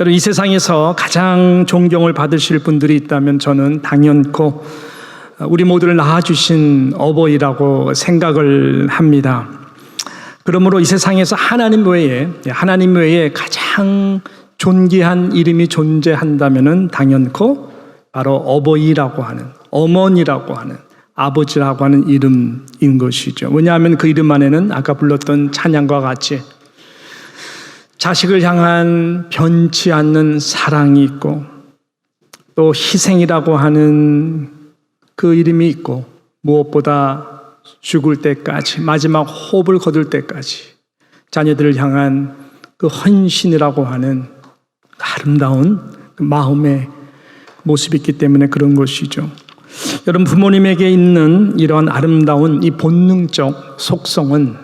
여러분, 이 세상에서 가장 존경을 받으실 분들이 있다면 저는 당연코 우리 모두를 낳아주신 어버이라고 생각을 합니다. 그러므로 이 세상에서 하나님 외에 가장 존귀한 이름이 존재한다면 당연코 바로 어버이라고 하는, 어머니라고 하는, 아버지라고 하는 이름인 것이죠. 왜냐하면 그 이름 안에는 아까 불렀던 찬양과 같이 자식을 향한 변치 않는 사랑이 있고, 또 희생이라고 하는 그 이름이 있고, 무엇보다 죽을 때까지, 마지막 호흡을 거둘 때까지 자녀들을 향한 그 헌신이라고 하는 아름다운 그 마음의 모습이 있기 때문에 그런 것이죠. 여러분, 부모님에게 있는 이런 아름다운 이 본능적 속성은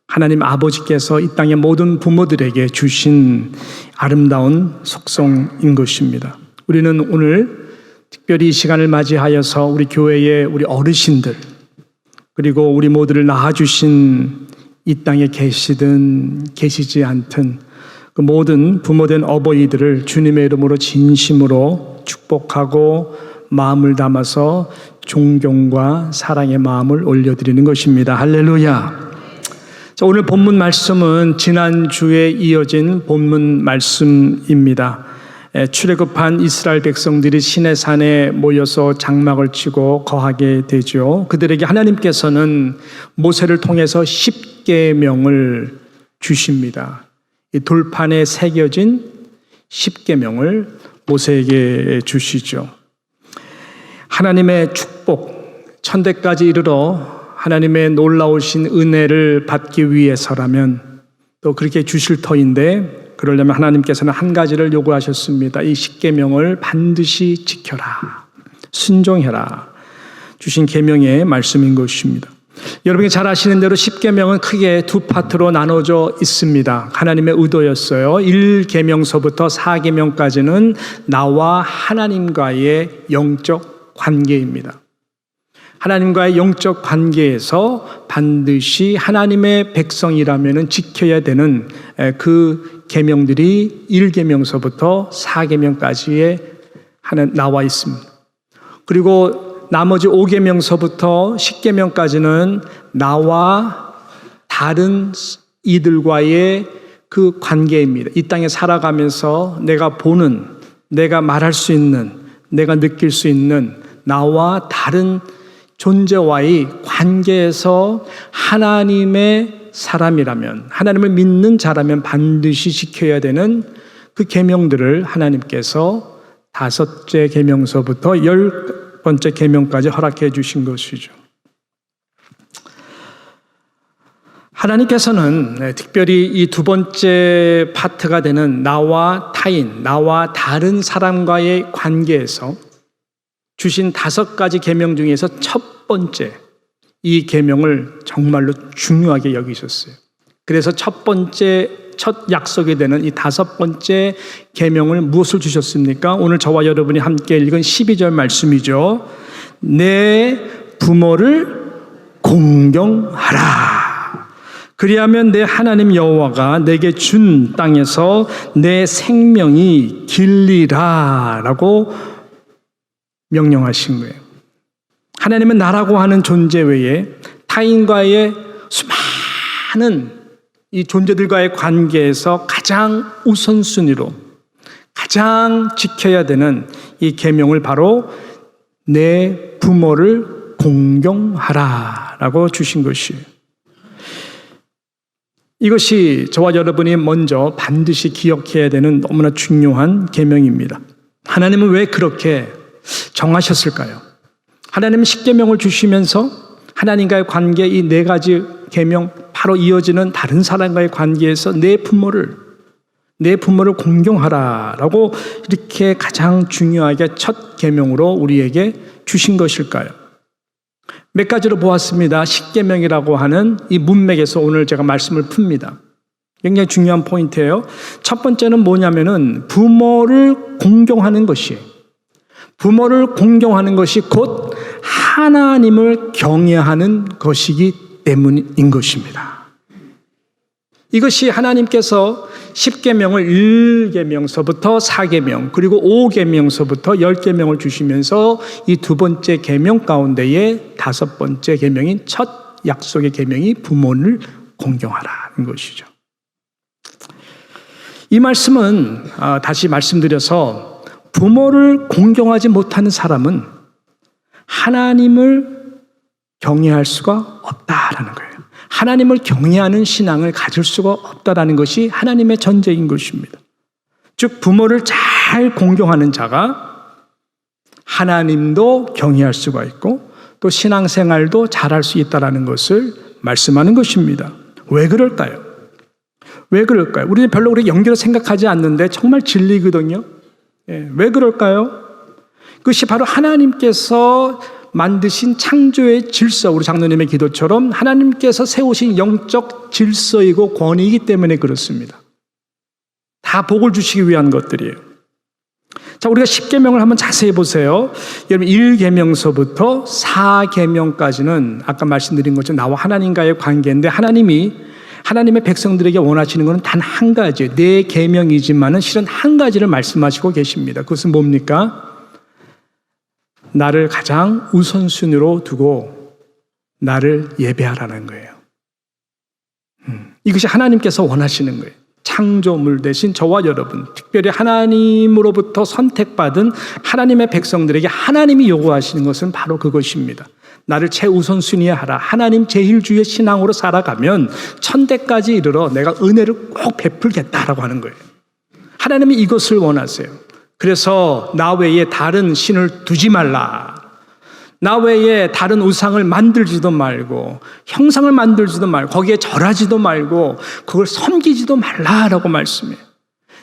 하나님 아버지께서 이 땅의 모든 부모들에게 주신 아름다운 속성인 것입니다. 우리는 오늘 특별히 이 시간을 맞이하여서 우리 교회의 우리 어르신들, 그리고 우리 모두를 낳아주신 이 땅에 계시든 계시지 않든 그 모든 부모된 어버이들을 주님의 이름으로 진심으로 축복하고 마음을 담아서 존경과 사랑의 마음을 올려드리는 것입니다. 할렐루야. 자, 오늘 본문 말씀은 지난주에 이어진 본문 말씀입니다. 출애굽한 이스라엘 백성들이 시내산에 모여서 장막을 치고 거하게 되죠. 그들에게 하나님께서는 모세를 통해서 십계명을 주십니다. 이 돌판에 새겨진 십계명을 모세에게 주시죠. 하나님의 축복, 천대까지 이르러 하나님의 놀라우신 은혜를 받기 위해서라면 또 그렇게 주실 터인데, 그러려면 하나님께서는 한 가지를 요구하셨습니다. 이 십계명을 반드시 지켜라, 순종해라. 주신 계명의 말씀인 것입니다. 여러분이 잘 아시는 대로 십계명은 크게 두 파트로 나눠져 있습니다. 하나님의 의도였어요. 1계명서부터 4계명까지는 나와 하나님과의 영적 관계입니다. 하나님과의 영적 관계에서 반드시 하나님의 백성이라면 지켜야 되는 그 계명들이 1계명서부터 4계명까지에 나와 있습니다. 그리고 나머지 5계명서부터 10계명까지는 나와 다른 이들과의 그 관계입니다. 이 땅에 살아가면서 내가 보는, 내가 말할 수 있는, 내가 느낄 수 있는 나와 다른 존재와의 관계에서 하나님의 사람이라면, 하나님을 믿는 자라면 반드시 지켜야 되는 그 계명들을 하나님께서 5째 계명서부터 10번째 계명까지 허락해 주신 것이죠. 하나님께서는 특별히 이 두 번째 파트가 되는 나와 타인, 나와 다른 사람과의 관계에서 주신 5가지 계명 중에서 첫 번째, 이 계명을 정말로 중요하게 여기셨어요. 그래서 첫 약속이 되는 이 5번째 계명을 무엇을 주셨습니까? 오늘 저와 여러분이 함께 읽은 12절 말씀이죠. 내 부모를 공경하라. 그리하면 내 하나님 여호와가 내게 준 땅에서 내 생명이 길리라 라고 명령하신 거예요. 하나님은 나라고 하는 존재 외에 타인과의 수많은 이 존재들과의 관계에서 가장 우선순위로 가장 지켜야 되는 이 계명을 바로 내 부모를 공경하라 라고 주신 것이에요. 이것이 저와 여러분이 먼저 반드시 기억해야 되는 너무나 중요한 계명입니다. 하나님은 왜 그렇게 정하셨을까요? 하나님은 십계명을 주시면서 하나님과의 관계 이 4가지 계명, 바로 이어지는 다른 사람과의 관계에서 내 부모를 공경하라라고 이렇게 가장 중요하게 첫 계명으로 우리에게 주신 것일까요? 몇 가지로 보았습니다. 십계명이라고 하는 이 문맥에서 오늘 제가 말씀을 풉니다. 굉장히 중요한 포인트예요. 첫 번째는 뭐냐면은 부모를 공경하는 것이에요. 부모를 공경하는 것이 곧 하나님을 경외하는 것이기 때문인 것입니다. 이것이 하나님께서 10계명을 1계명서부터 4계명 그리고 5계명서부터 10계명을 주시면서 이 두 번째 계명 가운데에 다섯 번째 계명인 첫 약속의 계명이 부모를 공경하라는 것이죠. 이 말씀은 다시 말씀드려서 부모를 공경하지 못하는 사람은 하나님을 경외할 수가 없다라는 거예요. 하나님을 경외하는 신앙을 가질 수가 없다라는 것이 하나님의 전제인 것입니다. 즉 부모를 잘 공경하는 자가 하나님도 경외할 수가 있고 또 신앙생활도 잘할 수 있다라는 것을 말씀하는 것입니다. 왜 그럴까요? 왜 그럴까요? 우리는 별로 그렇게 연결을 생각하지 않는데 정말 진리거든요. 왜 그럴까요? 그것이 바로 하나님께서 만드신 창조의 질서, 우리 장로님의 기도처럼 하나님께서 세우신 영적 질서이고 권위이기 때문에 그렇습니다. 다 복을 주시기 위한 것들이에요. 자, 우리가 10계명을 한번 자세히 보세요. 여러분 1계명서부터 4계명까지는 아까 말씀드린 것처럼 나와 하나님과의 관계인데 하나님의 백성들에게 원하시는 것은 단 한 가지예요. 4계명이지만은 실은 한 가지를 말씀하시고 계십니다. 그것은 뭡니까? 나를 가장 우선순위로 두고 나를 예배하라는 거예요. 이것이 하나님께서 원하시는 거예요. 창조물 대신 저와 여러분, 특별히 하나님으로부터 선택받은 하나님의 백성들에게 하나님이 요구하시는 것은 바로 그것입니다. 나를 최우선순위에 하라. 하나님 제일주의 신앙으로 살아가면 천대까지 이르러 내가 은혜를 꼭 베풀겠다라고 하는 거예요. 하나님이 이것을 원하세요. 그래서 나 외에 다른 신을 두지 말라. 나 외에 다른 우상을 만들지도 말고 형상을 만들지도 말고 거기에 절하지도 말고 그걸 섬기지도 말라라고 말씀해요.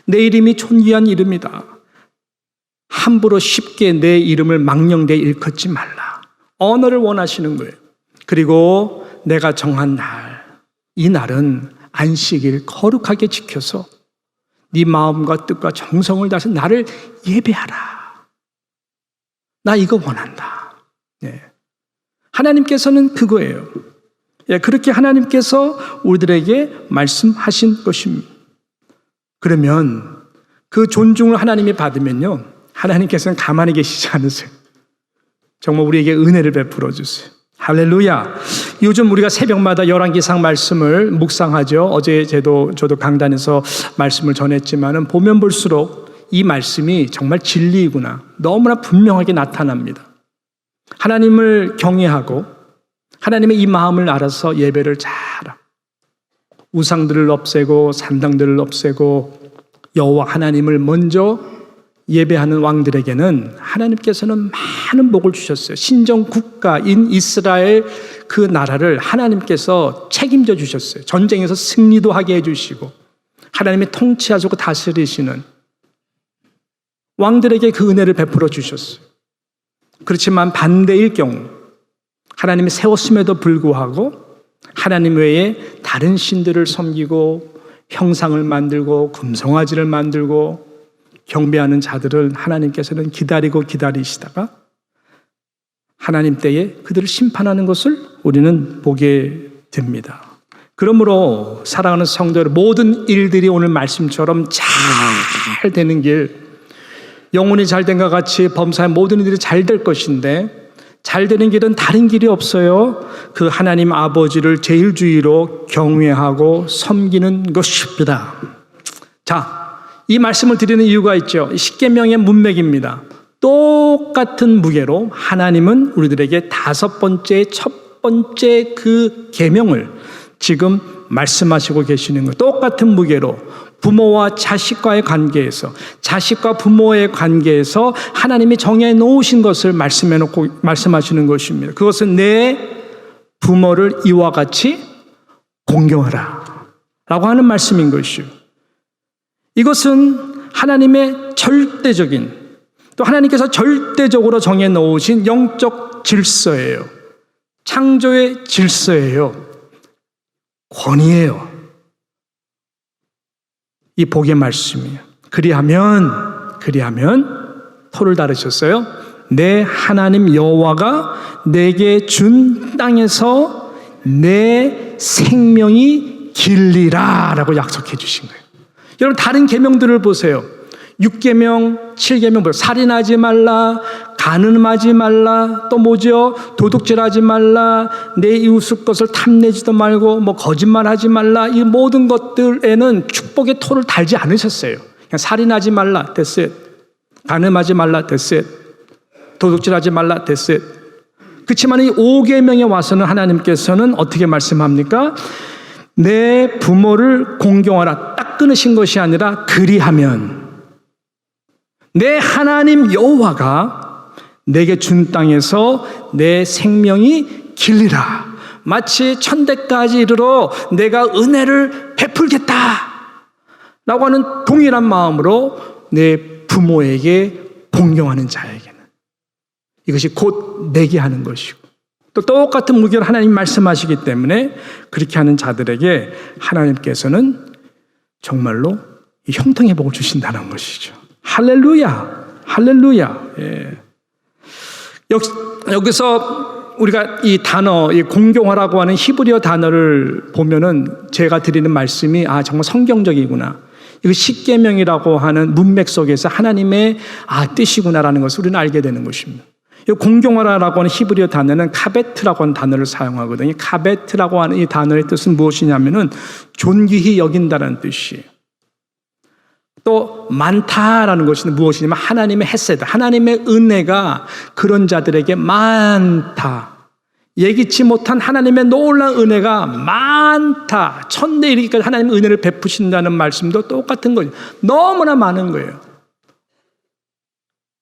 내 이름이 존귀한 이름이다. 함부로 쉽게 내 이름을 망령되이 일컫지 말라. 언어를 원하시는 거예요. 그리고 내가 정한 날, 이 날은 안식일 거룩하게 지켜서 네 마음과 뜻과 정성을 다해서 나를 예배하라. 나 이거 원한다. 하나님께서는 그거예요. 그렇게 하나님께서 우리들에게 말씀하신 것입니다. 그러면 그 존중을 하나님이 받으면요, 하나님께서는 가만히 계시지 않으세요. 정말 우리에게 은혜를 베풀어 주세요. 할렐루야. 요즘 우리가 새벽마다 열왕기상 말씀을 묵상하죠. 어제 저도 강단에서 말씀을 전했지만은 보면 볼수록 이 말씀이 정말 진리이구나 너무나 분명하게 나타납니다. 하나님을 경외하고 하나님의 이 마음을 알아서 예배를 잘하고 우상들을 없애고 산당들을 없애고 여호와 하나님을 먼저 예배하는 왕들에게는 하나님께서는 많은 복을 주셨어요. 신정 국가인 이스라엘 그 나라를 하나님께서 책임져 주셨어요. 전쟁에서 승리도 하게 해주시고 하나님이 통치하시고 다스리시는 왕들에게 그 은혜를 베풀어 주셨어요. 그렇지만 반대일 경우 하나님이 세웠음에도 불구하고 하나님 외에 다른 신들을 섬기고 형상을 만들고 금송아지를 만들고 경배하는 자들을 하나님께서는 기다리고 기다리시다가 하나님 때에 그들을 심판하는 것을 우리는 보게 됩니다. 그러므로 사랑하는 성도 여러분, 모든 일들이 오늘 말씀처럼 잘 되는 길, 영혼이 잘된 것 같이 범사의 모든 일들이 잘 될 것인데 잘 되는 길은 다른 길이 없어요. 그 하나님 아버지를 제일주의로 경외하고 섬기는 것입니다. 자, 이 말씀을 드리는 이유가 있죠. 십계명의 문맥입니다. 똑같은 무게로 하나님은 우리들에게 다섯 번째, 첫 번째 그 계명을 지금 말씀하시고 계시는 거예요. 똑같은 무게로 부모와 자식과의 관계에서, 자식과 부모의 관계에서 하나님이 정해 놓으신 것을 말씀하시는 것입니다. 그것은 내 부모를 이와 같이 공경하라 라고 하는 말씀인 것이요. 이것은 하나님의 절대적인, 또 하나님께서 절대적으로 정해 놓으신 영적 질서예요. 창조의 질서예요. 권위예요. 이 복의 말씀이에요. 그리하면 토를 다루셨어요. 내 하나님 여호와가 내게 준 땅에서 내 생명이 길리라 라고 약속해 주신 거예요. 여러분 다른 계명들을 보세요. 6계명, 7계명 보세요. 살인하지 말라, 간음하지 말라, 또 뭐죠? 도둑질하지 말라, 내 이웃의 것을 탐내지도 말고, 뭐 거짓말하지 말라. 이 모든 것들에는 축복의 토를 달지 않으셨어요. 그냥 살인하지 말라, that's it. 간음하지 말라, that's it. 도둑질하지 말라, that's it. 그렇지만 이 5계명에 와서는 하나님께서는 어떻게 말씀합니까? 내 부모를 공경하라. 딱 끊으신 것이 아니라 그리하면 내 하나님 여호와가 내게 준 땅에서 내 생명이 길리라. 마치 천대까지 이르러 내가 은혜를 베풀겠다 라고 하는 동일한 마음으로 내 부모에게 공경하는 자에게는 이것이 곧 내게 하는 것이고, 또 똑같은 무게로 하나님이 말씀하시기 때문에 그렇게 하는 자들에게 하나님께서는 정말로 이 형통의 복을 주신다는 것이죠. 할렐루야, 할렐루야. 예. 여기서 우리가 이 단어, 이 공경하라고 하는 히브리어 단어를 보면은 제가 드리는 말씀이 정말 성경적이구나. 이거 십계명이라고 하는 문맥 속에서 하나님의 뜻이구나라는 것을 우리는 알게 되는 것입니다. 이 공경하라라고 하는 히브리어 단어는 카베트라고 하는 단어를 사용하거든요. 카베트라고 하는 이 단어의 뜻은 무엇이냐면은 존귀히 여긴다는 뜻이에요. 또 많다라는 것은 무엇이냐면 하나님의 헤세드, 하나님의 은혜가 그런 자들에게 많다. 예기치 못한 하나님의 놀라운 은혜가 많다. 천대 이르기까지 하나님의 은혜를 베푸신다는 말씀도 똑같은 거죠. 너무나 많은 거예요.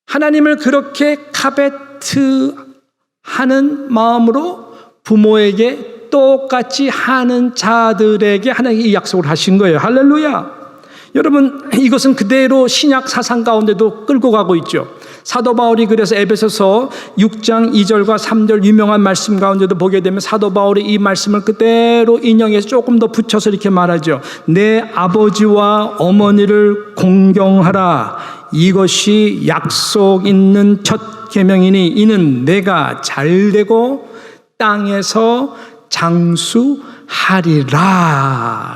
하나님을 그렇게 카베트하는 마음으로 부모에게 똑같이 하는 자들에게 하나님이 이 약속을 하신 거예요. 할렐루야. 여러분, 이것은 그대로 신약 사상 가운데도 끌고 가고 있죠. 사도 바울이 그래서 에베소서 6장 2절과 3절 유명한 말씀 가운데도 보게 되면 사도 바울이 이 말씀을 그대로 인용해서 조금 더 붙여서 이렇게 말하죠. 내 아버지와 어머니를 공경하라. 이것이 약속 있는 첫 계명이니 이는 내가 잘되고 땅에서 장수하리라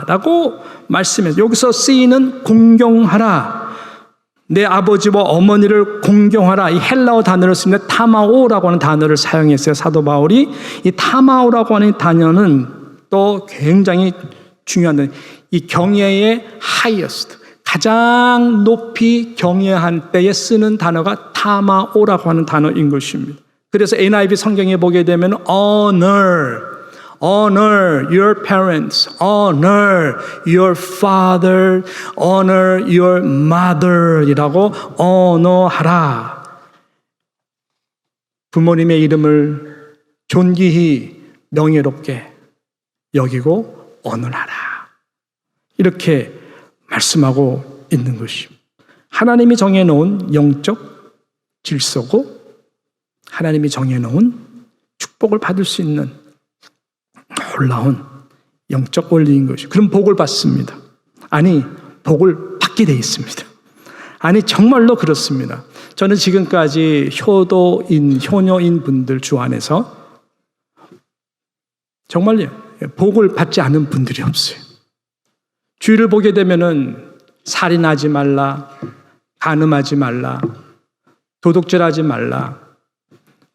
라고 말씀해서 여기서 쓰이는 공경하라, 내 아버지와 어머니를 공경하라, 이 헬라어 단어를 쓰는데 타마오라고 하는 단어를 사용했어요. 사도 바울이 이 타마오라고 하는 단어는 또 굉장히 중요한 단어, 이 경외의 하이어스트, 가장 높이 경외한 때에 쓰는 단어가 타마오라고 하는 단어인 것입니다. 그래서 NIV 성경에 보게 되면 honor your parents, honor your father, honor your mother 이라고 언어하라. 부모님의 이름을 존귀히 명예롭게 여기고 언어하라. 이렇게 말씀하고 있는 것입니다. 하나님이 정해놓은 영적 질서고 하나님이 정해놓은 축복을 받을 수 있는 놀라운 영적 원리인 것이죠. 그럼 복을 받습니다. 아니, 복을 받게 되어 있습니다. 아니, 정말로 그렇습니다. 저는 지금까지 효녀인 분들 주 안에서 정말요, 복을 받지 않은 분들이 없어요. 주의를 보게 되면은 살인하지 말라, 간음하지 말라, 도둑질하지 말라,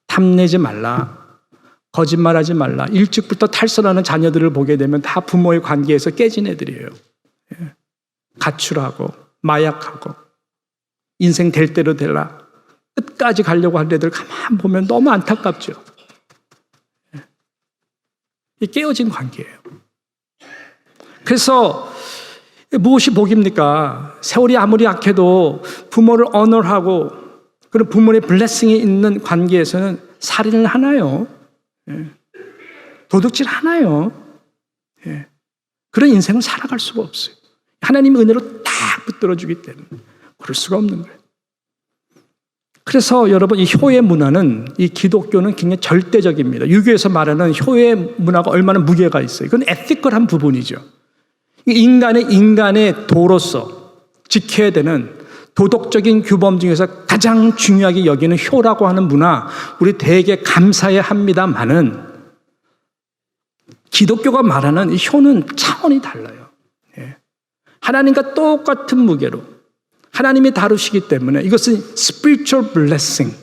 탐내지 말라, 거짓말하지 말라, 일찍부터 탈선하는 자녀들을 보게 되면 다 부모의 관계에서 깨진 애들이에요. 가출하고 마약하고 인생 될 대로 되라 끝까지 가려고 하는 애들 가만 보면 너무 안타깝죠. 이 깨어진 관계예요. 그래서 무엇이 복입니까? 세월이 아무리 약해도 부모를 언어하고 그런 부모의 블레싱이 있는 관계에서는 살인을 하나요? 도둑질 하나요? 그런 인생을 살아갈 수가 없어요. 하나님의 은혜로 딱 붙들어주기 때문에 그럴 수가 없는 거예요. 그래서 여러분, 이 효의 문화는, 이 기독교는 굉장히 절대적입니다. 유교에서 말하는 효의 문화가 얼마나 무게가 있어요. 이건 에티컬한 부분이죠. 인간의 도로서 지켜야 되는 도덕적인 규범 중에서 가장 중요하게 여기는 효라고 하는 문화, 우리 되게 감사해야 합니다만은 기독교가 말하는 이 효는 차원이 달라요. 예. 하나님과 똑같은 무게로 하나님이 다루시기 때문에 이것은 spiritual blessing,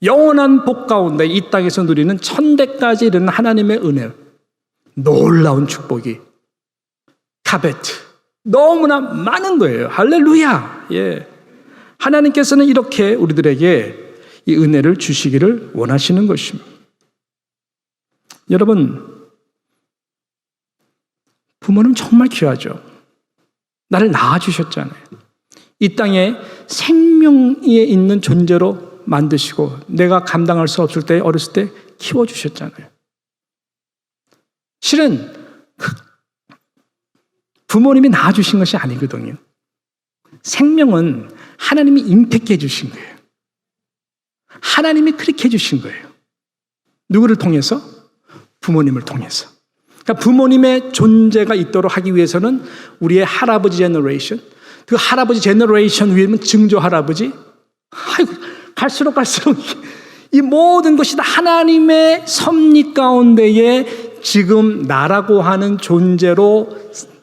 영원한 복 가운데 이 땅에서 누리는 천대까지 이르는 하나님의 은혜, 놀라운 축복이 카베트 너무나 많은 거예요. 할렐루야. 예. 하나님께서는 이렇게 우리들에게 이 은혜를 주시기를 원하시는 것입니다. 여러분, 부모는 정말 귀하죠. 나를 낳아주셨잖아요. 이 땅에 생명에 있는 존재로 만드시고 내가 감당할 수 없을 때 어렸을 때 키워주셨잖아요. 실은 부모님이 낳아주신 것이 아니거든요. 생명은 하나님이 임팩해 주신 거예요. 하나님이 그렇게 해주신 거예요. 누구를 통해서? 부모님을 통해서. 그러니까 부모님의 존재가 있도록 하기 위해서는 우리의 할아버지 제너레이션, 그 할아버지 제너레이션 위에는 증조 할아버지, 아이고, 갈수록 이 모든 것이 다 하나님의 섭리 가운데에 지금 나라고 하는 존재로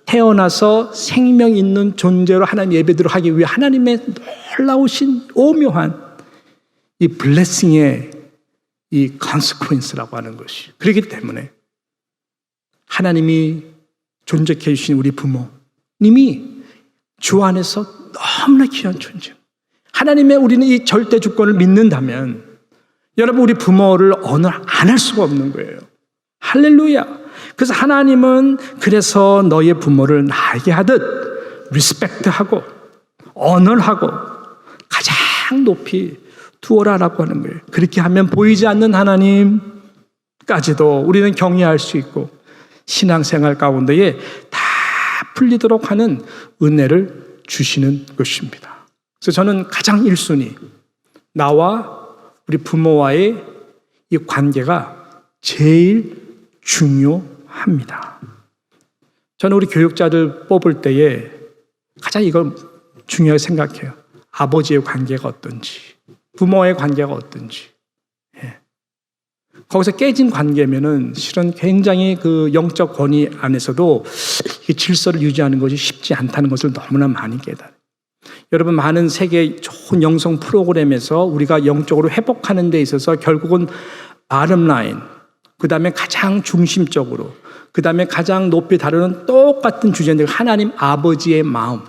태어나서 생명 있는 존재로 하나님 예배드리도록 하기 위해 하나님의 놀라우신 오묘한 이 블레싱의 이 consequence라고 하는 것이. 그렇기 때문에 하나님이 존재케 해주신 우리 부모님이 주 안에서 너무나 귀한 존재. 하나님의 우리는 이 절대 주권을 믿는다면 여러분 우리 부모를 언어 안 할 수가 없는 거예요. 할렐루야. 그래서 하나님은 그래서 너의 부모를 나에게 하듯 리스펙트하고 언어하고 가장 높이 두어라라고 하는 거예요. 그렇게 하면 보이지 않는 하나님까지도 우리는 경외할 수 있고 신앙생활 가운데에 다 풀리도록 하는 은혜를 주시는 것입니다. 그래서 저는 가장 1순위, 나와 우리 부모와의 이 관계가 제일 중요합니다. 저는 우리 교육자들 뽑을 때에 가장 이걸 중요하게 생각해요. 아버지의 관계가 어떤지, 부모의 관계가 어떤지. 예. 거기서 깨진 관계면은 실은 굉장히 그 영적 권위 안에서도 이 질서를 유지하는 것이 쉽지 않다는 것을 너무나 많이 깨달아요. 여러분, 많은 세계 좋은 영성 프로그램에서 우리가 영적으로 회복하는 데 있어서 결국은 bottom line, 그 다음에 가장 중심적으로, 그 다음에 가장 높이 다루는 똑같은 주제인데 하나님 아버지의 마음,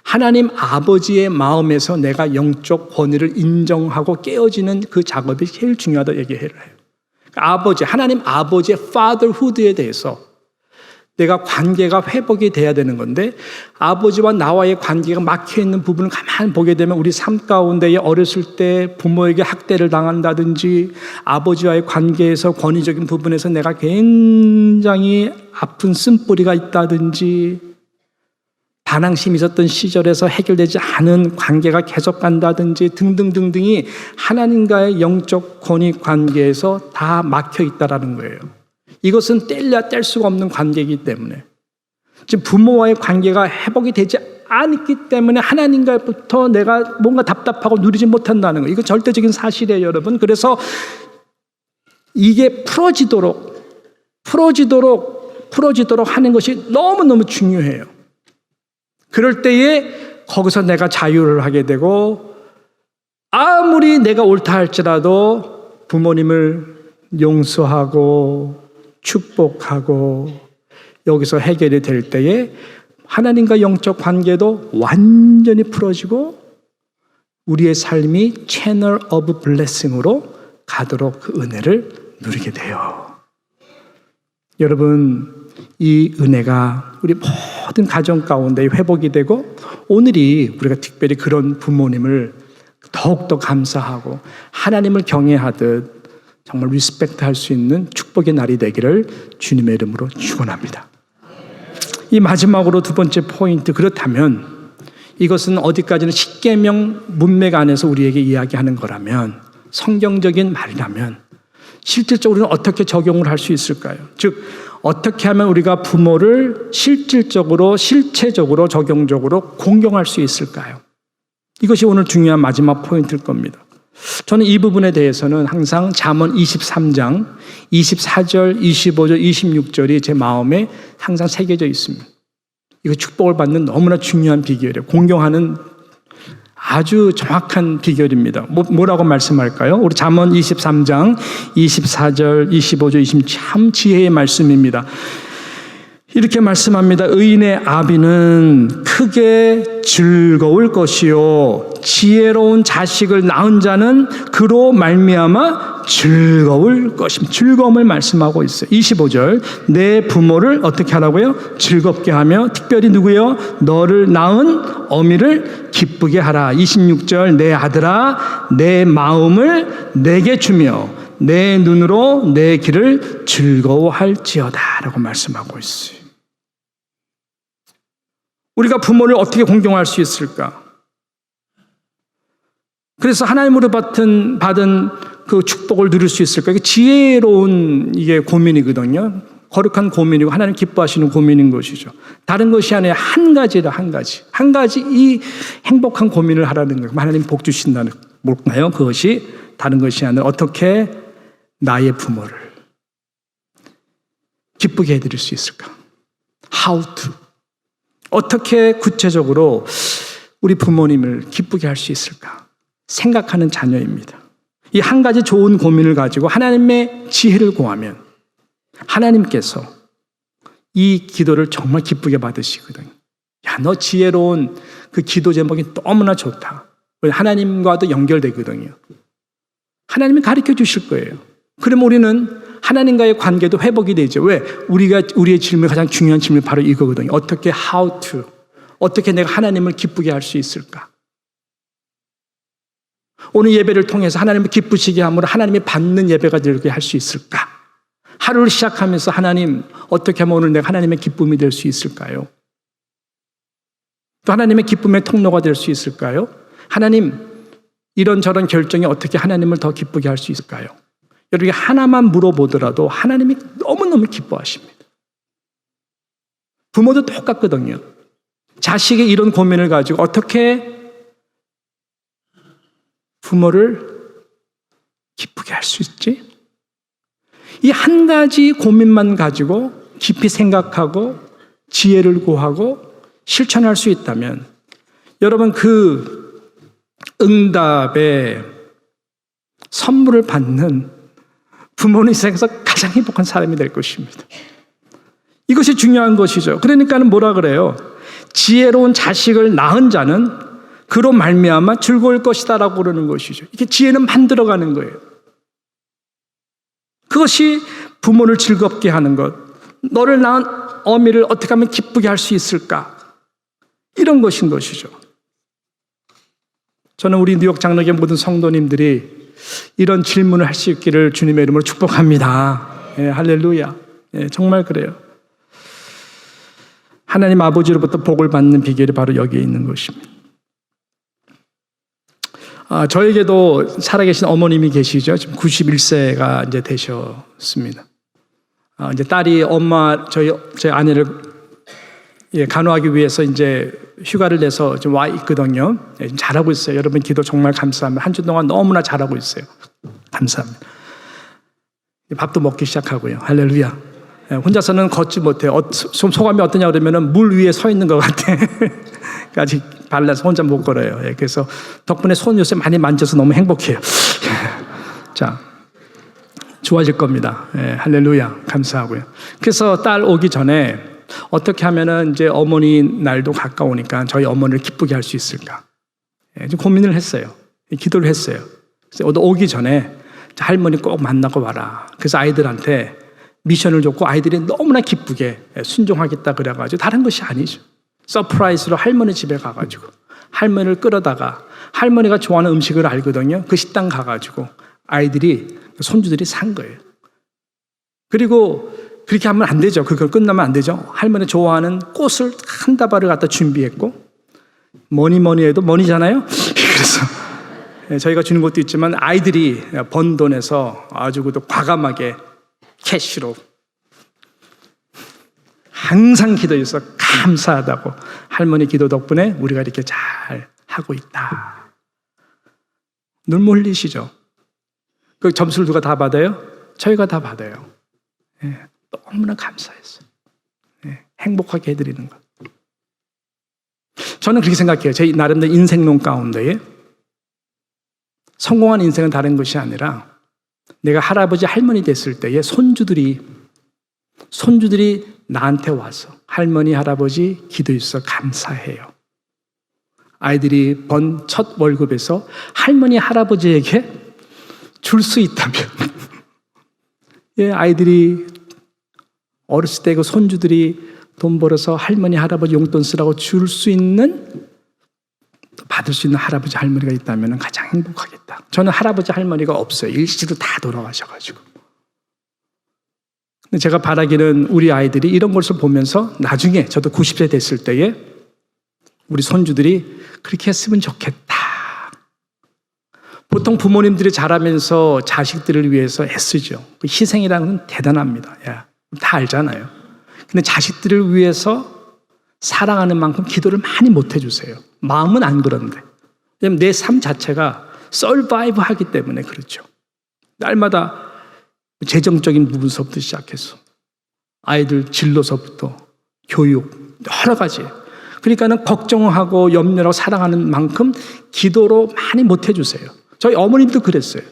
하나님 아버지의 마음에서 내가 영적 권위를 인정하고 깨어지는 그 작업이 제일 중요하다고 얘기를 해요. 아버지, 하나님 아버지의 fatherhood에 대해서 내가 관계가 회복이 돼야 되는 건데 아버지와 나와의 관계가 막혀있는 부분을 가만히 보게 되면 우리 삶 가운데에 어렸을 때 부모에게 학대를 당한다든지 아버지와의 관계에서 권위적인 부분에서 내가 굉장히 아픈 쓴뿌리가 있다든지 반항심이 있었던 시절에서 해결되지 않은 관계가 계속 간다든지 등등등등이 하나님과의 영적 권위 관계에서 다 막혀 있다라는 거예요. 이것은 뗄래야 뗄 수가 없는 관계이기 때문에 지금 부모와의 관계가 회복이 되지 않기 때문에 하나님과부터 내가 뭔가 답답하고 누리지 못한다는 거예요. 이거 절대적인 사실이에요, 여러분. 그래서 이게 풀어지도록 하는 것이 너무너무 중요해요. 그럴 때에 거기서 내가 자유를 하게 되고 아무리 내가 옳다 할지라도 부모님을 용서하고 축복하고 여기서 해결이 될 때에 하나님과 영적 관계도 완전히 풀어지고 우리의 삶이 채널 오브 블레싱으로 가도록 그 은혜를 누리게 돼요. 여러분, 이 은혜가 우리 모든 가정 가운데 회복이 되고 오늘이 우리가 특별히 그런 부모님을 더욱더 감사하고 하나님을 경외하듯 정말 리스펙트 할 수 있는 축복의 날이 되기를 주님의 이름으로 축원합니다. 이 마지막으로 두 번째 포인트, 그렇다면 이것은 어디까지는 십계명 문맥 안에서 우리에게 이야기하는 거라면, 성경적인 말이라면 실질적으로는 어떻게 적용을 할 수 있을까요? 즉 어떻게 하면 우리가 부모를 실질적으로 실체적으로 적용적으로 공경할 수 있을까요? 이것이 오늘 중요한 마지막 포인트일 겁니다. 저는 이 부분에 대해서는 항상 잠언 23장 24절, 25절, 26절이 제 마음에 항상 새겨져 있습니다. 이거 축복을 받는 너무나 중요한 비결이에요. 공경하는 아주 정확한 비결입니다. 뭐라고 말씀할까요? 우리 잠언 23장 24절, 25절, 26절 참 지혜의 말씀입니다. 이렇게 말씀합니다. 의인의 아비는 크게 즐거울 것이요 지혜로운 자식을 낳은 자는 그로 말미암아 즐거울 것입니다. 즐거움을 말씀하고 있어요. 25절 내 부모를 어떻게 하라고요? 즐겁게 하며 특별히 누구요? 너를 낳은 어미를 기쁘게 하라. 26절 내 아들아 내 마음을 내게 주며 내 눈으로 내 길을 즐거워할지어다 라고 말씀하고 있어요. 우리가 부모를 어떻게 공경할 수 있을까? 그래서 하나님으로 받은 그 축복을 누릴 수 있을까? 이게 지혜로운 이게 고민이거든요. 거룩한 고민이고 하나님 기뻐하시는 고민인 것이죠. 다른 것이 아니라 한 가지라 한 가지 이 행복한 고민을 하라는 거예요. 하나님 복 주신다는 뭘까요? 그것이 다른 것이 아니라 어떻게 나의 부모를 기쁘게 해드릴 수 있을까? How to 어떻게 구체적으로 우리 부모님을 기쁘게 할 수 있을까? 생각하는 자녀입니다. 이 한 가지 좋은 고민을 가지고 하나님의 지혜를 구하면 하나님께서 이 기도를 정말 기쁘게 받으시거든요. 야, 너 지혜로운 그 기도 제목이 너무나 좋다. 하나님과도 연결되거든요. 하나님이 가르쳐 주실 거예요. 그러면 우리는 하나님과의 관계도 회복이 되죠. 왜? 우리의 질문, 가장 중요한 질문이 바로 이거거든요. 어떻게 how to, 어떻게 내가 하나님을 기쁘게 할 수 있을까? 오늘 예배를 통해서 하나님을 기쁘시게 함으로 하나님이 받는 예배가 되게 할 수 있을까? 하루를 시작하면서 하나님 어떻게 하면 오늘 내가 하나님의 기쁨이 될 수 있을까요? 또 하나님의 기쁨의 통로가 될 수 있을까요? 하나님 이런저런 결정이 어떻게 하나님을 더 기쁘게 할 수 있을까요? 여러분이 하나만 물어보더라도 하나님이 너무너무 기뻐하십니다. 부모도 똑같거든요. 자식의 이런 고민을 가지고 어떻게 부모를 기쁘게 할 수 있지? 이 한 가지 고민만 가지고 깊이 생각하고 지혜를 구하고 실천할 수 있다면 여러분 그 응답에 선물을 받는 부모는 이 세상에서 가장 행복한 사람이 될 것입니다. 이것이 중요한 것이죠. 그러니까는 뭐라 그래요? 지혜로운 자식을 낳은 자는 그로 말미암아 즐거울 것이다라고 그러는 것이죠. 이게 지혜는 만들어가는 거예요. 그것이 부모를 즐겁게 하는 것. 너를 낳은 어미를 어떻게 하면 기쁘게 할 수 있을까? 이런 것인 것이죠. 저는 우리 뉴욕 장로교 모든 성도님들이 이런 질문을 할 수 있기를 주님의 이름으로 축복합니다. 예, 할렐루야. 예, 정말 그래요. 하나님 아버지로부터 복을 받는 비결이 바로 여기에 있는 것입니다. 저에게도 살아계신 어머님이 계시죠. 지금 91세가 이제 되셨습니다. 이제 딸이 저희 아내를 간호하기 위해서 이제 휴가를 내서 좀 와 있거든요. 지금 잘하고 있어요. 여러분 기도 정말 감사합니다. 한 주 동안 너무나 잘하고 있어요. 감사합니다. 밥도 먹기 시작하고요. 할렐루야. 혼자서는 걷지 못해요. 소감이 어떠냐 그러면은 물 위에 서 있는 것 같아. 아직 발라서 혼자 못 걸어요. 그래서 덕분에 손 요새 많이 만져서 너무 행복해요. 자, 좋아질 겁니다. 할렐루야. 감사하고요. 그래서 딸 오기 전에 어떻게 하면은 이제 어머니 날도 가까우니까 저희 어머니를 기쁘게 할 수 있을까? 좀 고민을 했어요. 기도를 했어요. 그래서 오기 전에 할머니 꼭 만나고 와라. 그래서 아이들한테 미션을 줬고 아이들이 너무나 기쁘게 순종하겠다 그래가지고 다른 것이 아니죠. 서프라이즈로 할머니 집에 가가지고 할머니를 끌어다가 할머니가 좋아하는 음식을 알거든요. 그 식당 가가지고 아이들이 손주들이 산 거예요. 그리고 그렇게 하면 안 되죠. 그걸 끝나면 안 되죠. 할머니 좋아하는 꽃을 한 다발을 갖다 준비했고 뭐니 해도 머니잖아요. 그래서 저희가 주는 것도 있지만 아이들이 번 돈에서 아주 과감하게 캐시로 항상 기도해서 감사하다고 할머니 기도 덕분에 우리가 이렇게 잘 하고 있다. 눈물 흘리시죠? 그 점수를 누가 다 받아요? 저희가 다 받아요. 예, 너무나 감사했어요. 예, 행복하게 해드리는 것. 저는 그렇게 생각해요. 제 나름대로 인생론 가운데에 성공한 인생은 다른 것이 아니라 내가 할아버지 할머니 됐을 때에 손주들이 나한테 와서 할머니 할아버지 기도해 주셔서 감사해요. 아이들이 번 첫 월급에서 할머니 할아버지에게 줄 수 있다면 예, 아이들이 어렸을 때 그 손주들이 돈 벌어서 할머니 할아버지 용돈 쓰라고 줄 수 있는 받을 수 있는 할아버지 할머니가 있다면 가장 행복하겠다. 저는 할아버지 할머니가 없어요. 일시로 다 돌아가셔가지고. 근데 제가 바라기는 우리 아이들이 이런 것을 보면서 나중에 저도 90세 됐을 때에 우리 손주들이 그렇게 했으면 좋겠다. 보통 부모님들이 자라면서 자식들을 위해서 애쓰죠. 그 희생이라는 건 대단합니다. 야, 다 알잖아요. 근데 자식들을 위해서 사랑하는 만큼 기도를 많이 못 해주세요. 마음은 안 그런데. 왜냐면 내 삶 자체가 서바이브 하기 때문에 그렇죠. 날마다 재정적인 부분서부터 시작해서 아이들 진로서부터 교육 여러 가지. 그러니까는 걱정하고 염려하고 사랑하는 만큼 기도로 많이 못 해주세요. 저희 어머님도 그랬어요.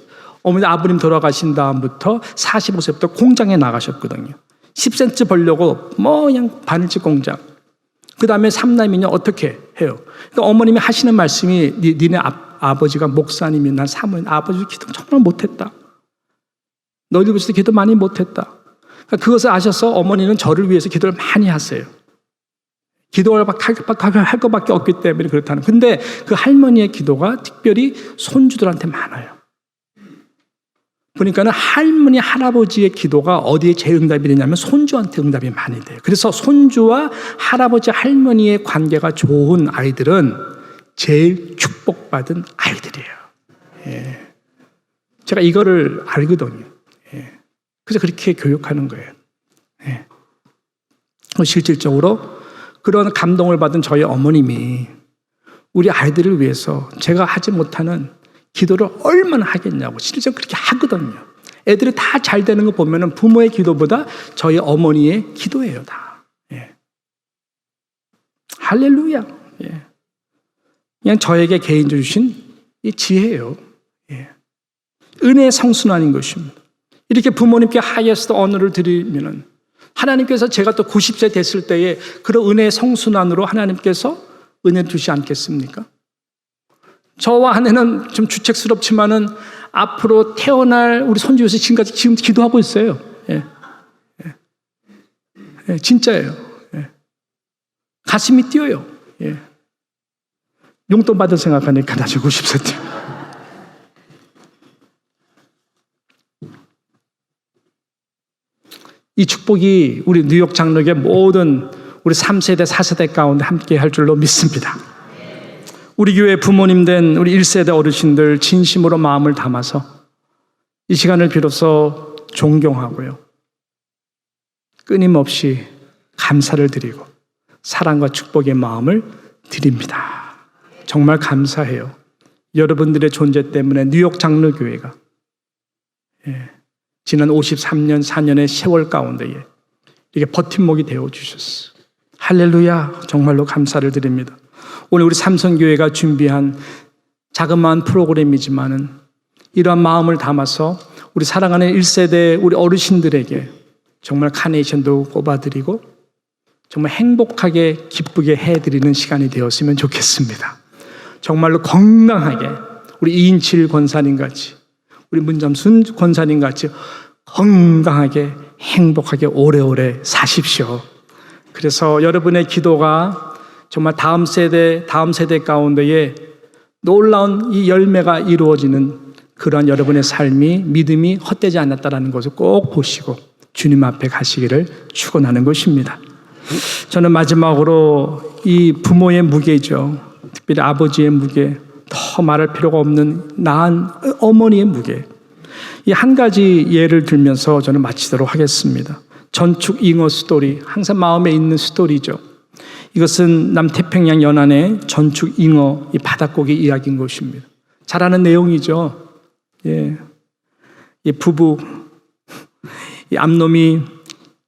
어머니 아버님 돌아가신 다음부터 45세부터 공장에 나가셨거든요. 10센트 벌려고 그냥 바늘집 공장. 그 다음에 삼남이냐 어떻게 해요? 그러니까 어머님이 하시는 말씀이 니네 아버지가 목사님이 난 사모님 아버지 기도 정말 못했다. 너희들 위해서 기도 많이 못했다. 그러니까 그것을 아셔서 어머니는 저를 위해서 기도를 많이 하세요. 기도할 것밖에 없기 때문에 그렇다는. 근데 그 할머니의 기도가 특별히 손주들한테 많아요. 그러니까는 할머니, 할아버지의 기도가 어디에 제일 응답이 되냐면 손주한테 응답이 많이 돼요. 그래서 손주와 할아버지, 할머니의 관계가 좋은 아이들은 제일 축복받은 아이들이에요. 예. 제가 이거를 알거든요. 예. 그래서 그렇게 교육하는 거예요. 예. 실질적으로 그런 감동을 받은 저희 어머님이 우리 아이들을 위해서 제가 하지 못하는 기도를 얼마나 하겠냐고 실제로 그렇게 하거든요. 애들이 다 잘 되는 거 보면은 부모의 기도보다 저희 어머니의 기도예요, 다. 예. 할렐루야. 예. 그냥 저에게 개인적으로 주신 이 지혜예요. 예. 은혜의 성순환인 것입니다. 이렇게 부모님께 하이에스트 언어를 드리면은 하나님께서 제가 또 90세 됐을 때에 그런 은혜의 성순환으로 하나님께서 은혜를 주시 않겠습니까? 저와 아내는 좀 주책스럽지만은 앞으로 태어날 우리 손주에서 지금까지 지금 기도하고 있어요. 예. 예. 예. 진짜예요. 예. 가슴이 뛰어요. 예. 용돈 받을 생각하니까 나중에 90세 때. 이 축복이 우리 뉴욕 장로교의 모든 우리 3세대, 4세대 가운데 함께 할 줄로 믿습니다. 우리 교회 부모님 된 우리 1세대 어르신들 진심으로 마음을 담아서 이 시간을 비로소 존경하고요. 끊임없이 감사를 드리고 사랑과 축복의 마음을 드립니다. 정말 감사해요. 여러분들의 존재 때문에 뉴욕 장로교회가 지난 53년, 4년의 세월 가운데에 이게 버팀목이 되어주셨어요. 할렐루야, 정말로 감사를 드립니다. 오늘 우리 삼성교회가 준비한 자그마한 프로그램이지만은 이러한 마음을 담아서 우리 사랑하는 1세대 우리 어르신들에게 정말 카네이션도 꼽아드리고 정말 행복하게 기쁘게 해드리는 시간이 되었으면 좋겠습니다. 정말로 건강하게 우리 이인칠 권사님 같이 우리 문점순 권사님 같이 건강하게 행복하게 오래오래 사십시오. 그래서 여러분의 기도가 정말 다음 세대 가운데에 놀라운 이 열매가 이루어지는 그러한 여러분의 삶이 믿음이 헛되지 않았다는 것을 꼭 보시고 주님 앞에 가시기를 축원하는 것입니다. 저는 마지막으로 이 부모의 무게죠. 특별히 아버지의 무게, 더 말할 필요가 없는 낳은 어머니의 무게. 이 한 가지 예를 들면서 저는 마치도록 하겠습니다. 전축 잉어 스토리, 항상 마음에 있는 스토리죠. 이것은 남태평양 연안의 전축 잉어 이 바닷고기 이야기인 것입니다. 잘 아는 내용이죠. 예. 이 부부, 이 암놈이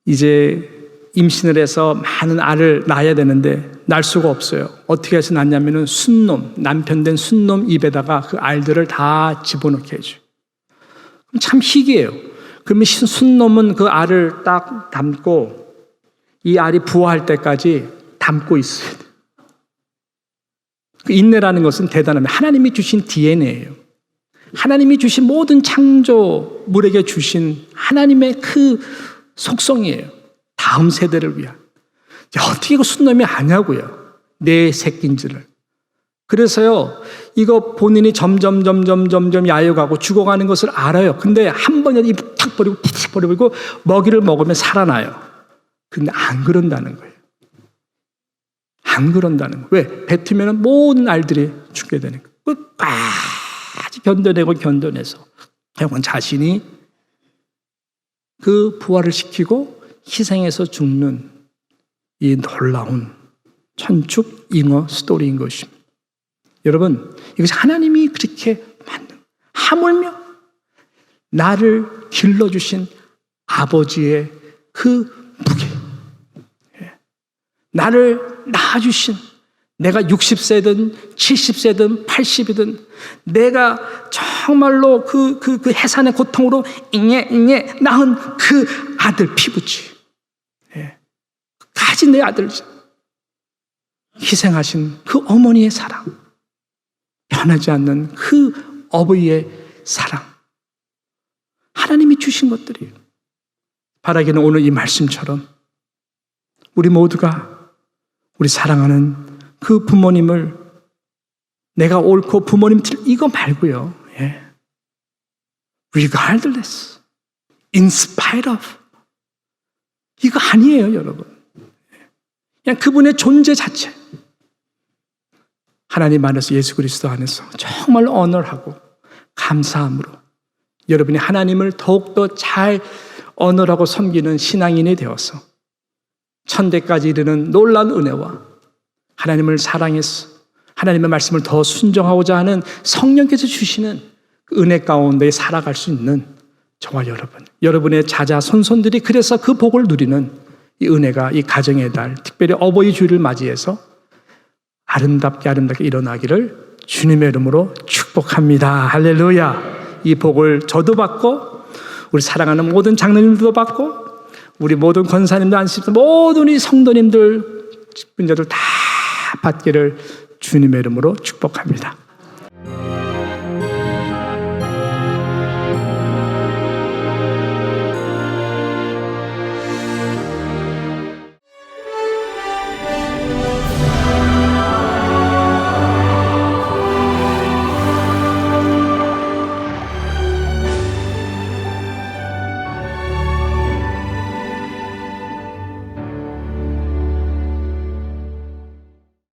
이제 임신을 해서 많은 알을 낳아야 되는데 낳을 수가 없어요. 어떻게 해서 낳냐면은 순놈, 남편 된 순놈 입에다가 그 알들을 다 집어넣게 해줘요. 참 희귀해요. 그러면 순놈은 그 알을 딱 담고 이 알이 부화할 때까지 담고 있어야 돼요. 그 인내라는 것은 대단합니다. 하나님이 주신 DNA예요. 하나님이 주신 모든 창조물에게 주신 하나님의 그 속성이에요. 다음 세대를 위한. 어떻게 그 순놈이 아냐고요. 내 새끼인지를. 그래서요, 이거 본인이 점점 야여가고 죽어가는 것을 알아요. 근데 한 번에 입 탁 버리고 탁 버리고 먹이를 먹으면 살아나요. 근데 안 그런다는 거예요. 안 그런다는 거예요. 왜? 뱉으면 모든 알들이 죽게 되는 거예요. 끝까지 견뎌내서 결국은 자신이 그 부활을 시키고 희생해서 죽는 이 놀라운 천축 잉어 스토리인 것입니다. 여러분, 이것이 하나님이 그렇게 만든, 하물며 나를 길러주신 아버지의 그 무게, 나를 낳아주신, 내가 60세든 70세든 80이든 내가 정말로 그 해산의 고통으로 잉에 낳은 그 아들 피부치, 가진 내 아들 희생하신 그 어머니의 사랑, 변하지 않는 그 어버이의 사랑, 하나님이 주신 것들이에요. 바라기는 오늘 이 말씀처럼 우리 모두가 우리 사랑하는 그 부모님을, 내가 옳고 부모님 이거 말고요, regardless, in spite of, 이거 아니에요, 여러분. 그냥 그분의 존재 자체, 하나님 안에서, 예수 그리스도 안에서 정말 언어하고 감사함으로 여러분이 하나님을 더욱더 잘 언어하고 섬기는 신앙인이 되어서 천대까지 이르는 놀라운 은혜와 하나님을 사랑해서 하나님의 말씀을 더 순종하고자 하는 성령께서 주시는 그 은혜 가운데 살아갈 수 있는 저와 여러분의 자자 손손들이 그래서 그 복을 누리는 이 은혜가 이 가정의 달, 특별히 어버이 주일을 맞이해서 아름답게 일어나기를 주님의 이름으로 축복합니다. 할렐루야. 이 복을 저도 받고 우리 사랑하는 모든 장로님들도 받고 우리 모든 권사님들, 안식들, 모든 이 성도님들, 직분자들 다 받기를 주님의 이름으로 축복합니다.